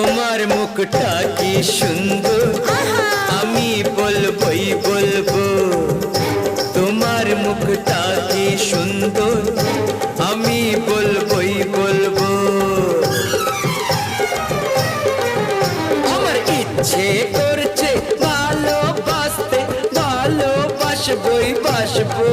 তোমার মুখটা কি সুন্দর, আমি বলবই বলবো। তোমার মুখটা কি সুন্দর, আমি বলবই বলবো। আমার ইচ্ছে করছে ভালোবাসতে, ভালোবাসবই বাসবো।